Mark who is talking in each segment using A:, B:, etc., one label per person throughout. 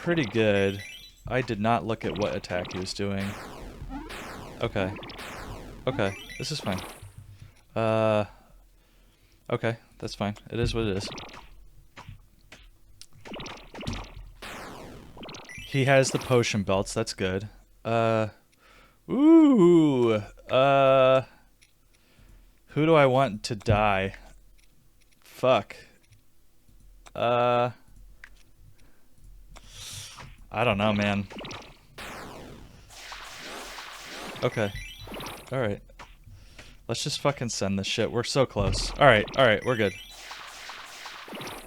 A: pretty good. I did not look at what attack he was doing. Okay. Okay. This is fine. Okay. That's fine. It is what it is. He has the potion belts. That's good. Ooh. Who do I want to die? Fuck. I don't know, man. Okay. Alright. Let's just fucking send this shit. We're so close. Alright, we're good.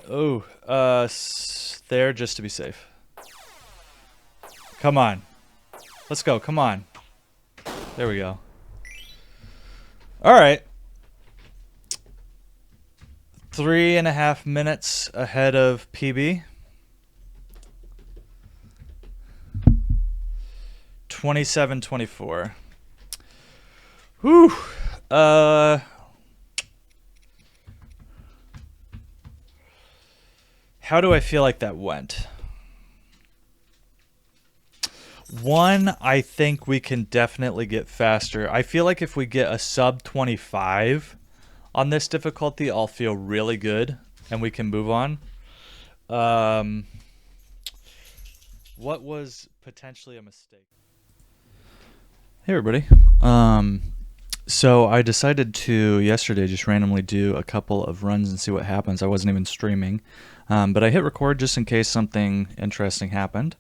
A: Oh, there just to be safe. Come on. Let's go, come on. There we go. Alright. 3.5 minutes ahead of PB. 27-24. Whew. How do I feel like that went? One, I think we can definitely get faster. I feel like if we get a sub 25 on this difficulty, I'll feel really good and we can move on. What was potentially a mistake? Hey everybody. So I decided to yesterday just randomly do a couple of runs and see what happens. I wasn't even streaming, but I hit record just in case something interesting happened.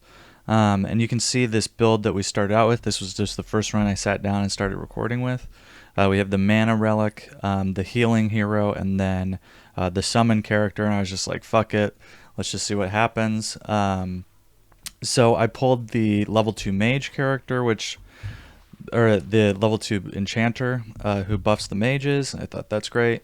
A: And you can see this build that we started out with. This was just the first run I sat down and started recording with. We have the mana relic, the healing hero, and then the summon character. And I was just like, fuck it, let's just see what happens. So I pulled the level 2 mage character, or the level 2 enchanter, who buffs the mages. I thought that's great.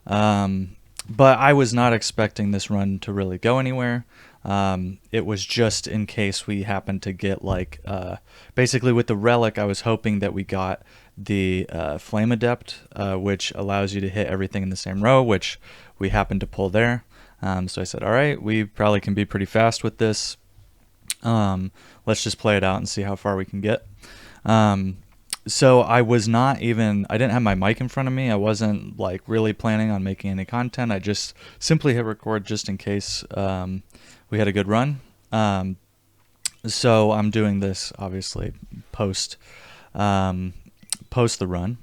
A: But I was not expecting this run to really go anywhere. It was just in case we happened to get like, basically with the relic, I was hoping that we got the Flame Adept, which allows you to hit everything in the same row, which we happened to pull there. So I said, all right, we probably can be pretty fast with this. Let's just play it out and see how far we can get. So I didn't have my mic in front of me. I wasn't like really planning on making any content. I just simply hit record just in case we had a good run. So I'm doing this obviously post the run.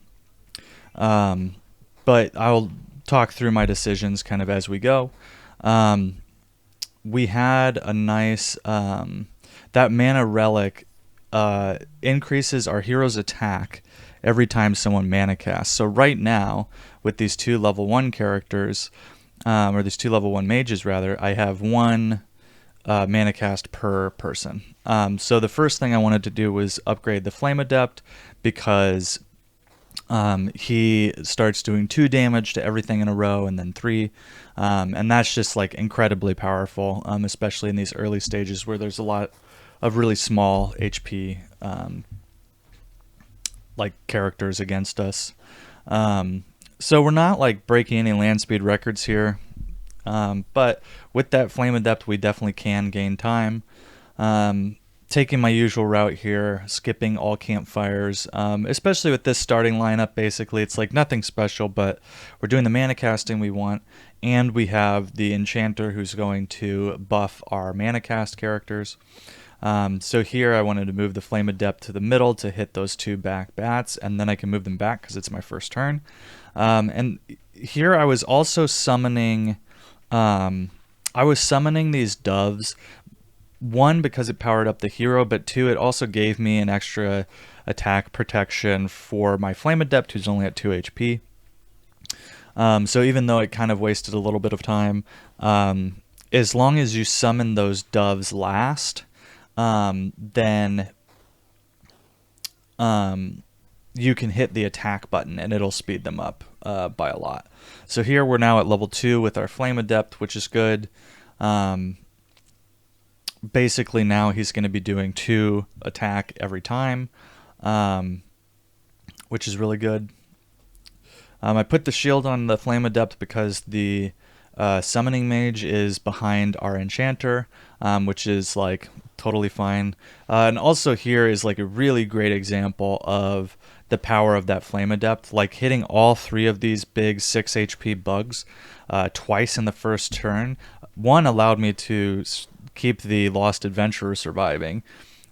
A: But I'll talk through my decisions kind of as we go. We had a nice, that mana relic increases our hero's attack every time someone mana casts. So right now, with these two level 1 characters, or these two level 1 mages rather, I have one mana cast per person. So the first thing I wanted to do was upgrade the Flame Adept, because he starts doing 2 damage to everything in a row and then 3. And that's just like incredibly powerful, especially in these early stages where there's a lot of really small HP like characters against us. So we're not like breaking any land speed records here, but with that Flame Adept we definitely can gain time. Taking my usual route here, skipping all campfires, especially with this starting lineup. Basically it's like nothing special, but we're doing the mana casting we want, and we have the enchanter who's going to buff our mana cast characters. So here I wanted to move the Flame Adept to the middle to hit those 2 back bats, and then I can move them back because it's my first turn. And here I was also summoning, these doves. 1, because it powered up the hero, but 2, it also gave me an extra attack protection for my Flame Adept, who's only at 2 HP. So even though it kind of wasted a little bit of time, as long as you summon those doves last, then you can hit the attack button and it'll speed them up by a lot. So here we're now at level 2 with our Flame Adept, which is good. Basically now he's going to be doing 2 attack every time, which is really good. I put the shield on the Flame Adept because the Summoning Mage is behind our Enchanter, which is like totally fine. And also here is like a really great example of the power of that Flame Adept, like hitting all three of these big 6 HP bugs twice in the first turn. One allowed me to keep the Lost Adventurer surviving,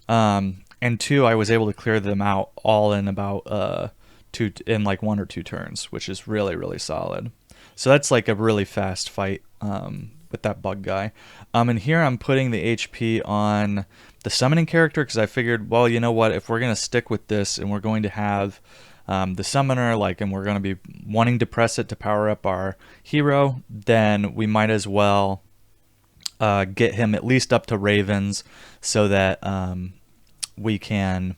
A: and two, I was able to clear them out all in about in like 1 or 2 turns, which is really, really solid. So that's like a really fast fight with that bug guy. And here I'm putting the HP on the summoning character because I figured, well, you know what, if we're going to stick with this and we're going to have the summoner, like, and we're going to be wanting to press it to power up our hero, then we might as well get him at least up to Ravens so that we can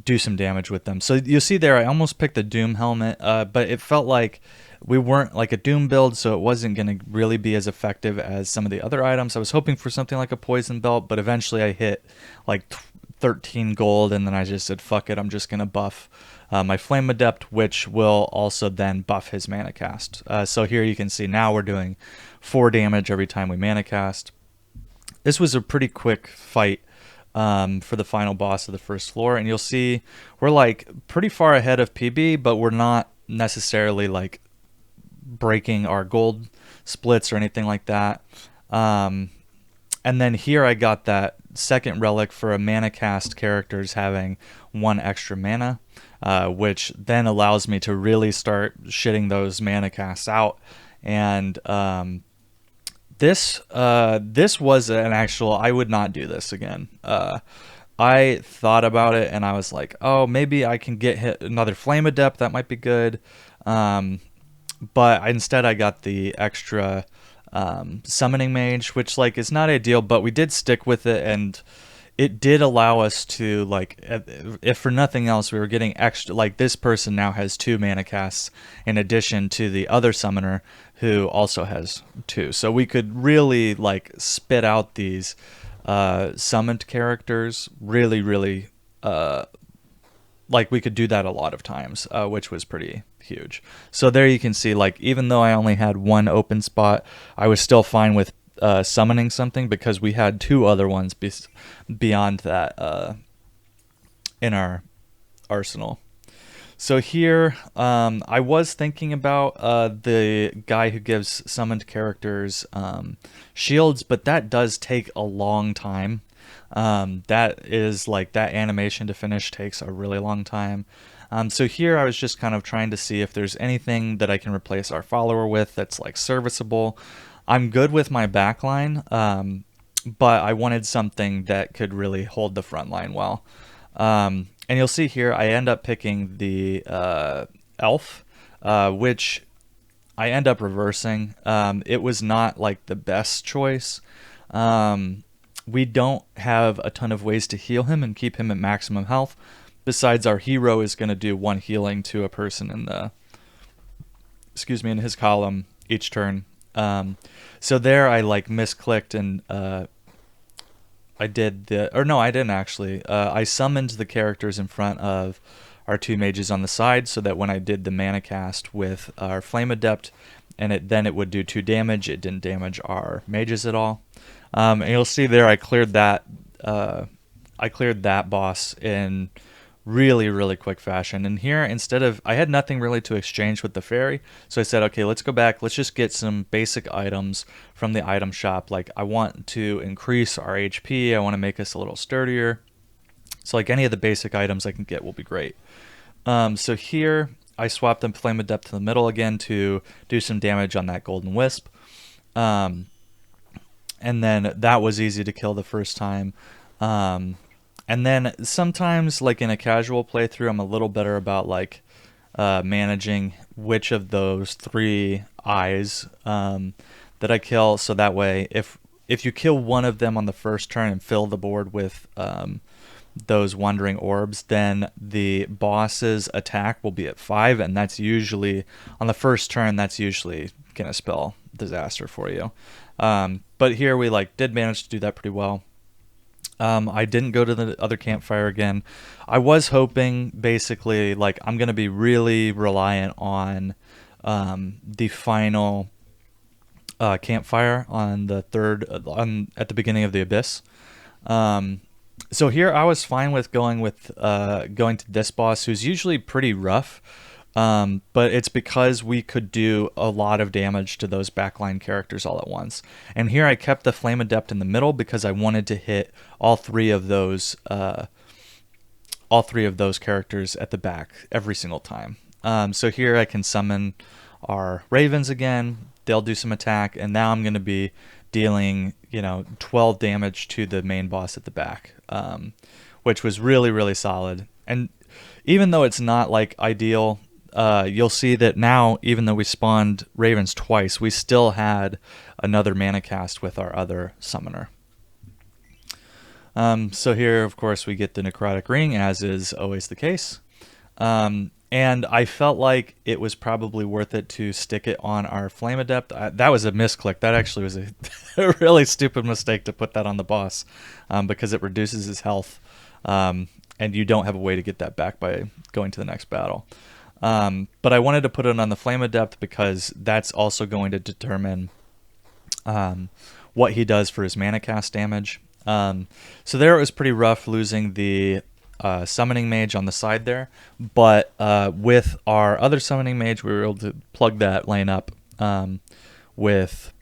A: do some damage with them. So you'll see there I almost picked the Doom helmet, but it felt like we weren't like a Doom build, so it wasn't going to really be as effective as some of the other items. I was hoping for something like a Poison Belt, but eventually I hit like 13 gold, and then I just said, fuck it, I'm just going to buff my Flame Adept, which will also then buff his mana cast. So here you can see now we're doing 4 damage every time we mana cast. This was a pretty quick fight for the final boss of the first floor, and you'll see we're like pretty far ahead of PB, but we're not necessarily like breaking our gold splits or anything like that. And then here I got that second relic for a mana cast characters having 1 extra mana, which then allows me to really start shitting those mana casts out. And this was an actual, I would not do this again. I thought about it and I was like, oh, maybe I can get another Flame Adept, that might be good. But instead I got the extra Summoning Mage, which like is not ideal, but we did stick with it, and it did allow us to, like, if for nothing else, we were getting extra, like this person now has 2 mana casts in addition to the other summoner who also has 2. So we could really like spit out these summoned characters really, really like we could do that a lot of times, which was pretty huge. So there you can see, like, even though I only had 1 open spot, I was still fine with summoning something because we had 2 other ones beyond that in our arsenal. So here, I was thinking about the guy who gives summoned characters shields, but that does take a long time. That is like, that animation to finish takes a really long time. So here I was just kind of trying to see if there's anything that I can replace our follower with that's like serviceable. I'm good with my backline, but I wanted something that could really hold the front line well. And you'll see here I end up picking the elf, which I end up reversing. It was not like the best choice. We don't have a ton of ways to heal him and keep him at maximum health. Besides, our hero is going to do 1 healing to a person in the, in his column each turn. So there I like misclicked and I did I didn't actually. I summoned the characters in front of our 2 mages on the side so that when I did the mana cast with our Flame Adept, and it would do 2 damage, it didn't damage our mages at all. And you'll see there I cleared that boss in really, really quick fashion. And here, instead of, I had nothing really to exchange with the fairy, so I said, okay, let's go back, let's just get some basic items from the item shop. Like, I want to increase our HP, I want to make us a little sturdier, so like any of the basic items I can get will be great. So here I swapped the Flame Adept to the middle again to do some damage on that Golden Wisp, and then that was easy to kill the first time. And then sometimes, like in a casual playthrough, I'm a little better about like managing which of those 3 eyes that I kill. So that way, if you kill one of them on the first turn and fill the board with those wandering orbs, then the boss's attack will be at 5, and that's usually on the first turn. That's usually gonna spell disaster for you. But here we like did manage to do that pretty well. I didn't go to the other campfire again. I was hoping, basically, like, I'm going to be really reliant on the final campfire on the third at the beginning of the abyss. So here I was fine with going to this boss, who's usually pretty rough, but it's because we could do a lot of damage to those backline characters all at once. And here I kept the Flame Adept in the middle because I wanted to hit all three of those characters at the back every single time. So here I can summon our ravens again. They'll do some attack, and now I'm going to be dealing 12 damage to the main boss at the back, which was really, really solid. And even though it's not like ideal, you'll see that now, even though we spawned ravens twice, we still had another mana cast with our other summoner. So here, of course, we get the Necrotic Ring, as is always the case. And I felt like it was probably worth it to stick it on our Flame Adept. That was a misclick. That actually was a really stupid mistake to put that on the boss, because it reduces his health, and you don't have a way to get that back by going to the next battle. But I wanted to put it on the Flame Adept because that's also going to determine what he does for his mana cast damage. So there it was pretty rough losing the summoning mage on the side there, but with our other summoning mage we were able to plug that lane up with.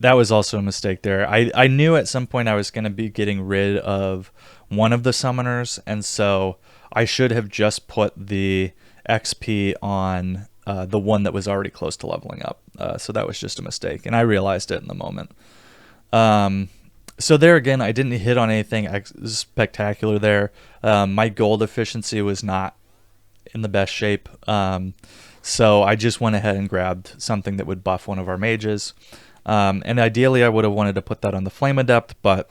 A: That was also a mistake there. I knew at some point I was going to be getting rid of one of the summoners, and so I should have just put the XP on the one that was already close to leveling up. So that was just a mistake, and I realized it in the moment. So there again, I didn't hit on anything spectacular there. My gold efficiency was not in the best shape. So I just went ahead and grabbed something that would buff one of our mages. And ideally, I would have wanted to put that on the Flame Adept, but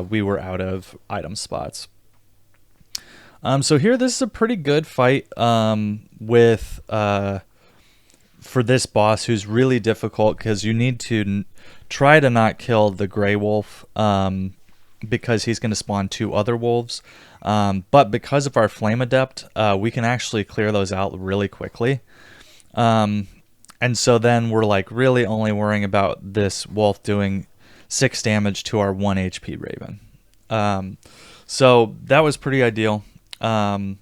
A: we were out of item spots. So here, this is a pretty good fight with for this boss, who's really difficult because you need to try to not kill the Grey Wolf because he's going to spawn two other wolves. But because of our Flame Adept, we can actually clear those out really quickly. And so then we're like really only worrying about this wolf doing 6 damage to our 1 HP Raven. So that was pretty ideal. Why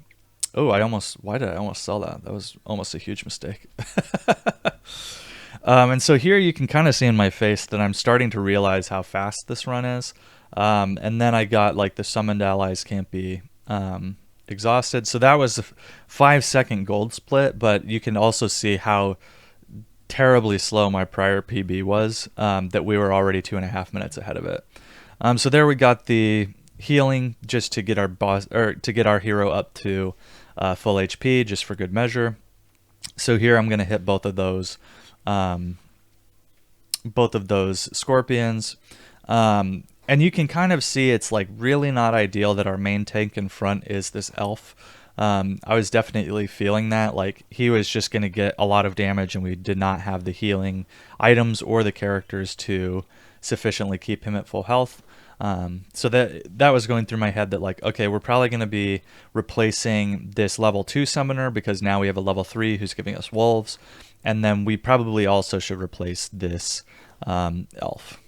A: did I almost sell that? That was almost a huge mistake. And so here you can kind of see in my face that I'm starting to realize how fast this run is. And then I got like the summoned allies can't be exhausted. So that was a 5-second gold split, but you can also see how terribly slow my prior PB was, that we were already 2.5 minutes ahead of it. So there we got the healing just to get our boss, or to get our hero up to full HP, just for good measure. So here I'm going to hit both of those scorpions. And you can kind of see it's like really not ideal that our main tank in front is this elf. I was definitely feeling that, like he was just going to get a lot of damage and we did not have the healing items or the characters to sufficiently keep him at full health. So that was going through my head that like, okay, we're probably going to be replacing this level 2 summoner because now we have a level 3 who's giving us wolves. And then we probably also should replace this elf.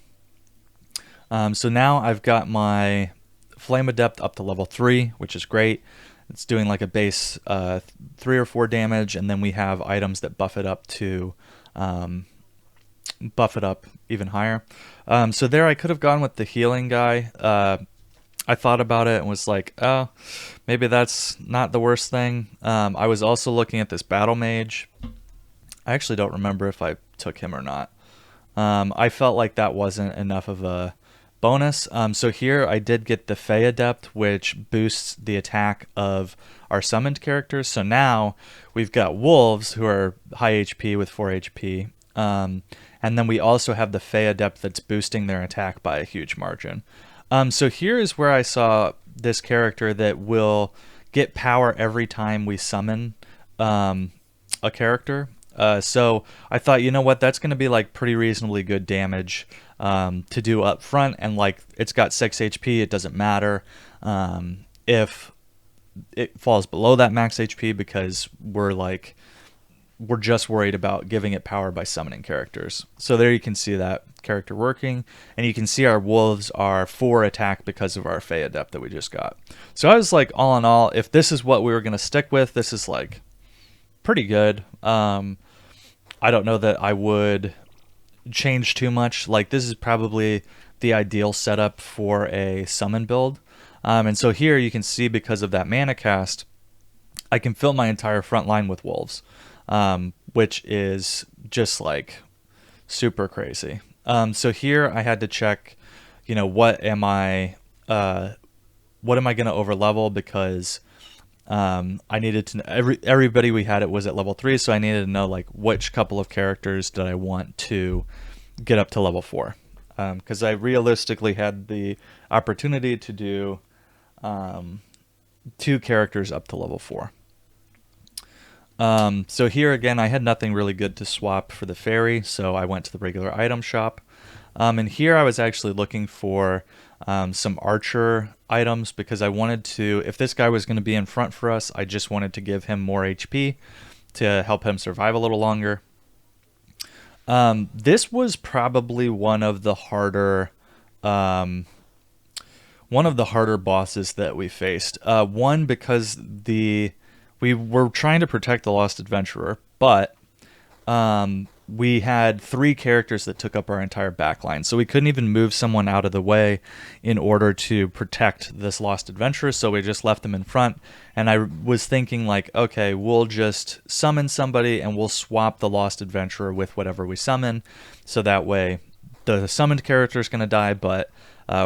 A: So now I've got my Flame Adept up to level 3, which is great. It's doing like a base 3 or 4 damage, and then we have items that buff it up to buff it up even higher. So there I could have gone with the healing guy. I thought about it and was like, oh, maybe that's not the worst thing. I was also looking at this battle mage. I actually don't remember if I took him or not. I felt like that wasn't enough of a bonus. So here I did get the Fey Adept, which boosts the attack of our summoned characters. So now we've got wolves who are high HP with 4 HP. And then we also have the Fey Adept that's boosting their attack by a huge margin. So here is where I saw this character that will get power every time we summon a character. So I thought, you know what, that's going to be like pretty reasonably good damage to do up front, and like it's got 6 HP, it doesn't matter if it falls below that max HP because we're we're just worried about giving it power by summoning characters. So there you can see that character working, and you can see our wolves are 4 attack because of our Fey Adept that we just got. So I was like, all in all, if this is what we were going to stick with, this is like pretty good. I don't know that I would change too much. Like, this is probably the ideal setup for a summon build. And so here you can see, because of that mana cast, I can fill my entire front line with wolves, which is just like super crazy. So here I had to check, what am I going to over level, because I needed to know, everybody we had it was at level 3, so I needed to know like which couple of characters did I want to get up to level 4, because I realistically had the opportunity to do 2 characters up to level 4. So here again, I had nothing really good to swap for the fairy, so I went to the regular item shop. And here I was actually looking for some archer items, because I wanted to, if this guy was going to be in front for us, I just wanted to give him more HP to help him survive a little longer. This was probably one of the harder bosses that we faced. One, because we were trying to protect the Lost Adventurer, but we had 3 characters that took up our entire backline, so we couldn't even move someone out of the way in order to protect this Lost Adventurer, so we just left them in front. And I was thinking like, okay, we'll just summon somebody and we'll swap the Lost Adventurer with whatever we summon, so that way the summoned character is going to die, but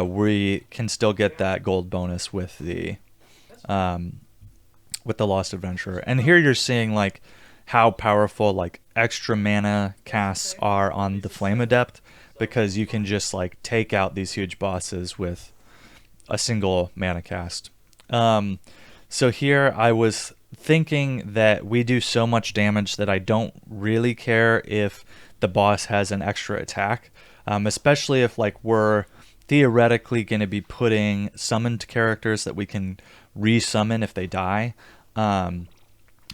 A: we can still get that gold bonus with the Lost Adventurer. And here you're seeing like how powerful like extra mana casts are on the Flame Adept, because you can just like take out these huge bosses with a single mana cast. So here I was thinking that we do so much damage that I don't really care if the boss has an extra attack, especially if like we're theoretically going to be putting summoned characters that we can resummon if they die.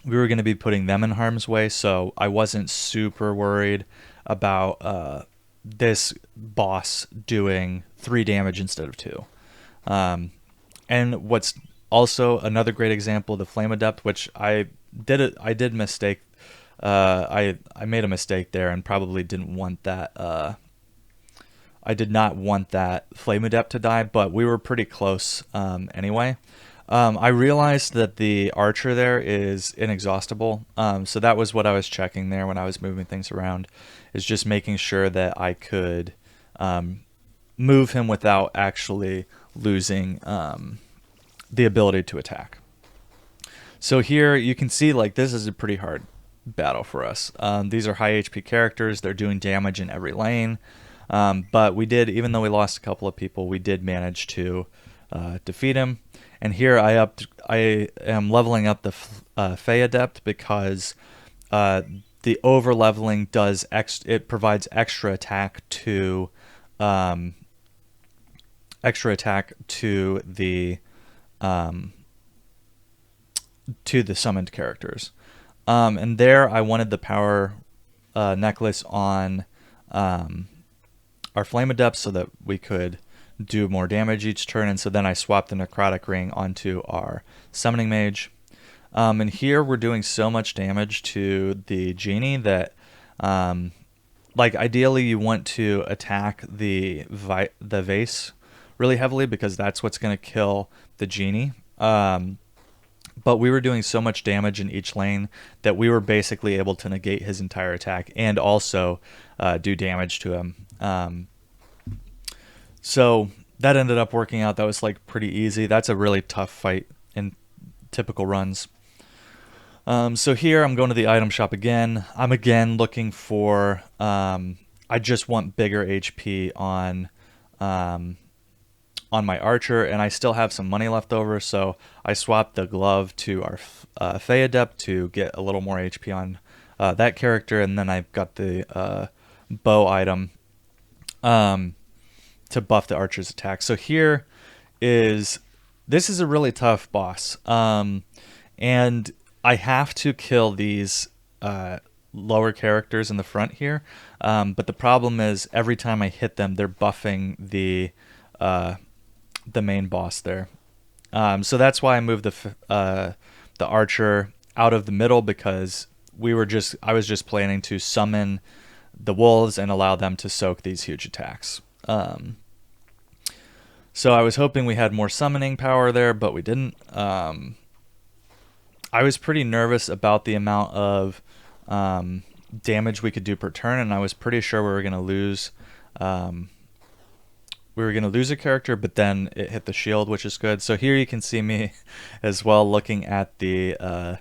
A: We were going to be putting them in harm's way, so I wasn't super worried about this boss doing 3 damage instead of 2. And what's also another great example, the Flame Adept, which I did mistake. I made a mistake there and probably didn't want that. I did not want that Flame Adept to die, but we were pretty close anyway. I realized that the archer there is inexhaustible, so that was what I was checking there when I was moving things around, is just making sure that I could move him without actually losing the ability to attack. So here you can see like this is a pretty hard battle for us. These are high HP characters, they're doing damage in every lane, but we did, even though we lost a couple of people, we did manage to defeat him. And here I am leveling up the Fey Adept, because the over leveling it provides extra attack to the summoned characters. And there I wanted the power necklace on our Flame Adept so that we could do more damage each turn, and so then I swapped the Necrotic Ring onto our Summoning Mage. And here we're doing so much damage to the Genie that like ideally you want to attack the vase really heavily, because that's what's going to kill the Genie. But we were doing so much damage in each lane that we were basically able to negate his entire attack and also do damage to him. So that ended up working out. That was like pretty easy. That's a really tough fight in typical runs. So here I'm going to the item shop again. I'm again looking for, I just want bigger HP on my archer, and I still have some money left over, so I swapped the glove to our Fey Adept to get a little more HP on that character, and then I've got the bow item to buff the archer's attack. So here this is a really tough boss, and I have to kill these lower characters in the front here, but the problem is every time I hit them, they're buffing the main boss there. So that's why I moved the archer out of the middle, because I was just planning to summon the wolves and allow them to soak these huge attacks. So I was hoping we had more summoning power there, but we didn't. I was pretty nervous about the amount of damage we could do per turn, and I was pretty sure we were going to lose. We were going to lose a character, but then it hit the shield, which is good. So here you can see me as well looking at the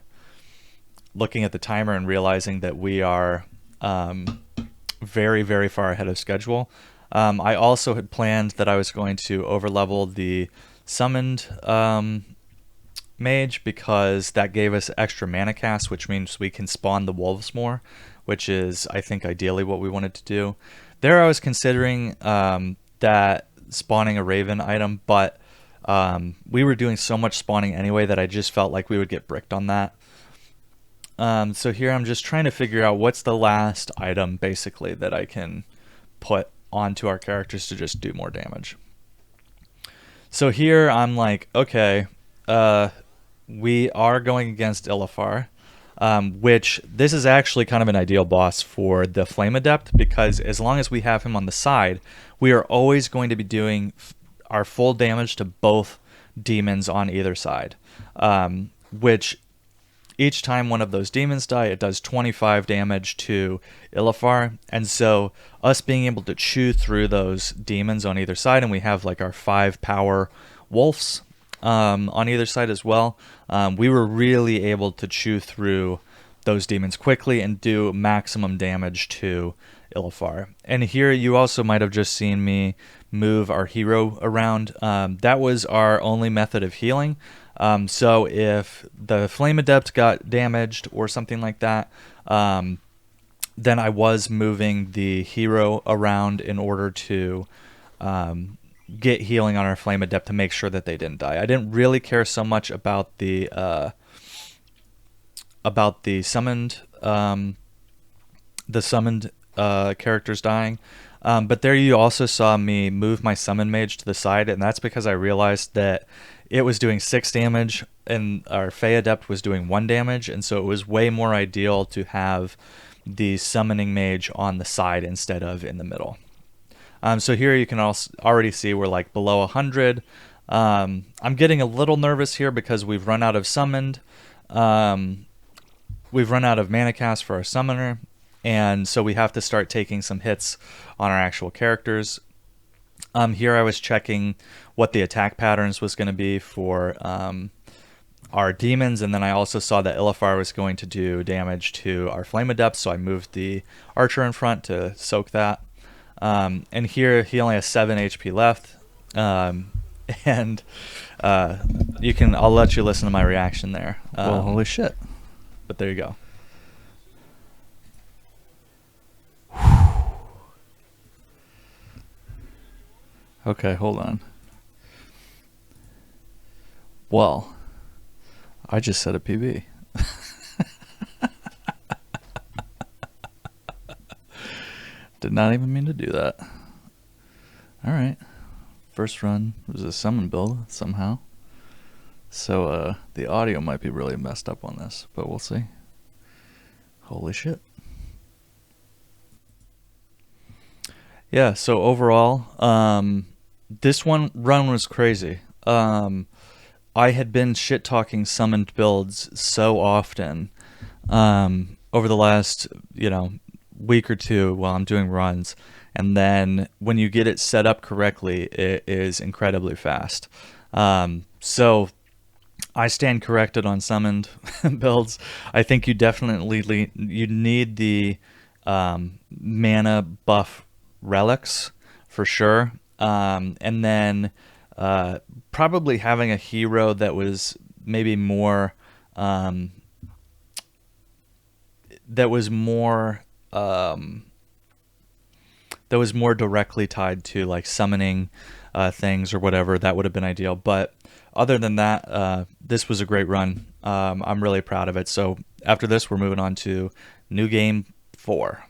A: timer and realizing that we are very, very far ahead of schedule. I also had planned that I was going to overlevel the summoned mage, because that gave us extra mana cast, which means we can spawn the wolves more, which is, I think, ideally what we wanted to do. There I was considering that spawning a raven item, but we were doing so much spawning anyway that I just felt like we would get bricked on that. So here I'm just trying to figure out what's the last item basically that I can put onto our characters to just do more damage. So here I'm like, okay, we are going against Illifar, which this is actually kind of an ideal boss for the Flame Adept, because as long as we have him on the side, we are always going to be doing our full damage to both demons on either side, which each time one of those demons die, it does 25 damage to Illifar. And so us being able to chew through those demons on either side, and we have like our 5 power wolves on either side as well, we were really able to chew through those demons quickly and do maximum damage to Illifar. And here you also might have just seen me move our hero around. That was our only method of healing. So if the Flame Adept got damaged or something like that, then I was moving the hero around in order to get healing on our Flame Adept to make sure that they didn't die. I didn't really care so much about the summoned characters dying. But there you also saw me move my summon mage to the side, and that's because I realized that it was doing 6 damage and our Fey Adept was doing 1 damage, and so it was way more ideal to have the summoning mage on the side instead of in the middle. So here you can also already see we're like below 100. I'm getting a little nervous here because we've run out of summoned. We've run out of mana cast for our summoner, and so we have to start taking some hits on our actual characters. Here I was checking what the attack patterns was going to be for our demons, and then I also saw that Illifar was going to do damage to our Flame Adept, so I moved the archer in front to soak that. And here he only has 7 HP left, and I'll let you listen to my reaction there.
B: Well, holy shit.
A: But there you go.
B: Okay, hold on. Well, I just set a PB. Did not even mean to do that. Alright. First run was a summon build somehow. So the audio might be really messed up on this, but we'll see. Holy shit.
A: Yeah, so overall, this run was crazy. I had been shit-talking summoned builds so often over the last, week or two while I'm doing runs, and then when you get it set up correctly, it is incredibly fast. So I stand corrected on summoned builds. I think you definitely need the mana buff relics for sure, and then probably having a hero that was maybe more directly tied to like summoning things or whatever. That would have been ideal, but other than that, this was a great run. I'm really proud of it. So after this, we're moving on to new game 4.